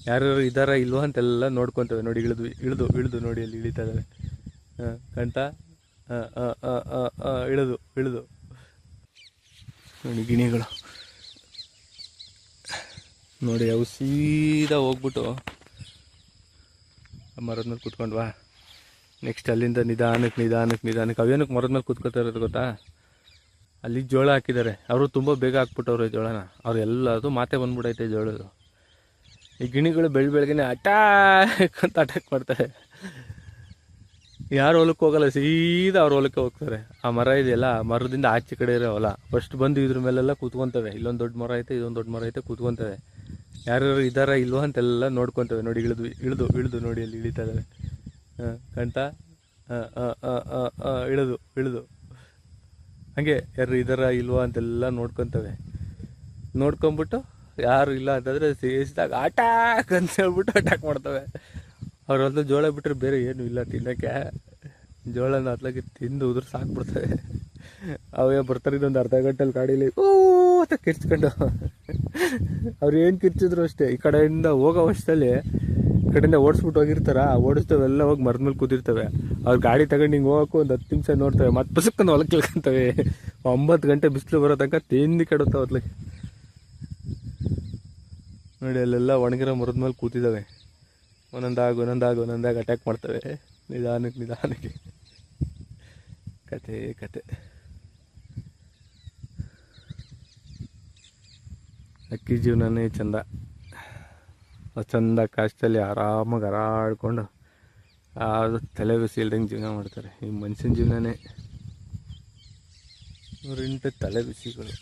ಯಾರು ಇದಾರ ಇಲ್ವಾ ಅಂತೆಲ್ಲ ನೋಡ್ಕೊತವೆ. ನೋಡಿ ಇಳಿದು ಇಳಿದು ಇಳಿದು ನೋಡಿ ಅಲ್ಲಿ ಇಳಿತಾ ಇದ್ದಾವೆ. ಹಾಂ ಕಾಣ್ತಾ? ಇಳಿದು ಇಳಿದು ನೋಡಿ ಗಿಣಿಗಳು ನೋಡಿ. ಅವು ಸೀದಾ ಹೋಗ್ಬಿಟ್ಟು ಮರದ ಮೇಲೆ ಕೂತ್ಕೊಂಡ್ವಾ. ನೆಕ್ಸ್ಟ್ ಅಲ್ಲಿಂದ ನಿಧಾನಕ್ಕೆ ನಿಧಾನಕ್ಕೆ ನಿಧಾನಕ್ಕೆ ಅವೇನಕ್ಕೆ ಮರದ ಮೇಲೆ ಕೂತ್ಕೊತಾ ಇರೋದು ಗೊತ್ತಾ? ಅಲ್ಲಿ ಜೋಳ ಹಾಕಿದ್ದಾರೆ. ಅವರು ತುಂಬ ಬೇಗ ಹಾಕ್ಬಿಟ್ಟವ್ರೆ ಜೋಳನ. ಅವ್ರು ಎಲ್ಲದು ಮಾತೆ ಬಂದ್ಬಿಡೈತೆ ಜೋಳದು. ಈ ಗಿಣಿಗಳು ಬೆಳಗ್ಗೆನೆ ಅಟ್ಯಾಕ್ ಅಂತ ಅಟ್ಯಾಕ್ ಮಾಡ್ತಾರೆ. ಯಾರು ಹೊಲಕ್ಕೆ ಹೋಗಲ್ಲ, ಸೀದಾ ಅವ್ರ ಹೊಲಕ್ಕೆ ಹೋಗ್ತಾರೆ. ಆ ಮರ ಇದೆಯಲ್ಲ, ಆ ಮರದಿಂದ ಆಚೆ ಕಡೆ ಇರೋ ಹೊಲ. ಫಸ್ಟ್ ಬಂದು ಇದ್ರ ಮೇಲೆಲ್ಲ ಕೂತ್ಕೊತವೆ. ಇಲ್ಲೊಂದು ದೊಡ್ಡ ಮರ ಐತೆ, ಇದೊಂದು ದೊಡ್ಡ ಮರ ಐತೆ, ಕೂತ್ಕೊತವೆ. ಯಾರು ಇದಾರ ಇಲ್ವಾ ಅಂತೆಲ್ಲ ನೋಡ್ಕೊತವೆ. ನೋಡಿ ಇಳಿದು ಇಳಿದು ಇಳಿದು ನೋಡಿ ಅಲ್ಲಿ ಇಳಿತಾ ಇದ್ದಾವೆ. ಹಾಂ ಕಾಣ್ತಾ? ಇಳಿದು ಇಳಿದು ಹಾಗೆ ಯಾರು ಇದಾರ ಇಲ್ವಾ ಅಂತೆಲ್ಲ ನೋಡ್ಕೊತವೆ. ನೋಡ್ಕೊಂಬಿಟ್ಟು ಯಾರು ಇಲ್ಲ ಅಂತಂದರೆ ಸೇರಿಸಿದಾಗ ಅಟ್ಯಾಕ್ ಅಂತ ಹೇಳ್ಬಿಟ್ಟು ಅಟ್ಯಾಕ್ ಮಾಡ್ತವೆ. ಅವ್ರ ಹೊಲದ ಜೋಳ ಬಿಟ್ಟರೆ ಬೇರೆ ಏನೂ ಇಲ್ಲ ತಿನ್ನೋಕ್ಕೆ. ಜೋಳನ ಹತ್ಲಾಗಿ ತಿಂದು ಉದುರು ಸಾಕ್ಬಿಡ್ತವೆ. ಅವೇ ಬರ್ತಾರೆ ಇನ್ನೊಂದು ಅರ್ಧ ಗಂಟೆಲಿ ಗಾಡೀಲಿ ಓ ಅಂತ ಕಿರ್ಚ್ಕೊಂಡು. ಅವ್ರು ಏನು ಕಿರ್ಚಿದ್ರು ಅಷ್ಟೇ. ಈ ಕಡೆಯಿಂದ ಹೋಗೋ ವರ್ಷದಲ್ಲಿ ಈ ಕಡೆಯಿಂದ ಓಡಿಸ್ಬಿಟ್ಟು ಹೋಗಿರ್ತಾರ, ಓಡಿಸ್ತವೆಲ್ಲ ಹೋಗಿ ಮರದ ಮೇಲೆ ಕೂತಿರ್ತವೆ. ಅವ್ರು ಗಾಡಿ ತಗೊಂಡು ಹಿಂಗೆ ಹೋಗೋಕ್ಕೂ ಒಂದು 10 ನಿಮಿಷ ನೋಡ್ತವೆ, ಮತ್ತೆ ಬಸಕ್ಕಂದು ಹೊಲಕ್ಕೆ ಇಳ್ಕೊಂತವೆ. 9 ಗಂಟೆ ಬಿಸಿಲು ಬರೋ ತನಕ ತಿಂದು ಕೆಡುತ್ತವೆ ಹೊತ್ಲಿಗೆ. ನೋಡಿ ಅಲ್ಲೆಲ್ಲ ಒಣಗಿರೋ ಮರದ ಮೇಲೆ ಕೂತಿದ್ದಾವೆ. ಒಂದೊಂದಾಗಿ ಅಟ್ಯಾಕ್ ಮಾಡ್ತವೆ. ನಿಧಾನಕ್ಕೆ ನಿಧಾನಕ್ಕೆ ಕತೆ. ಅಕ್ಕಿ ಜೀವನನೇ ಚಂದ. ಚಂದ ಕಾಷ್ಟಲ್ಲಿ ಆರಾಮಾಗಿ ಹರಾಡ್ಕೊಂಡು ಅದು ತಲೆ ಬಿಸಿ ಇಲ್ದಂಗೆ ಜೀವನ ಮಾಡ್ತಾರೆ. ಈ ಮನುಷ್ಯನ ಜೀವನನೇ 108 ತಲೆ ಬಿಸಿಗಳು.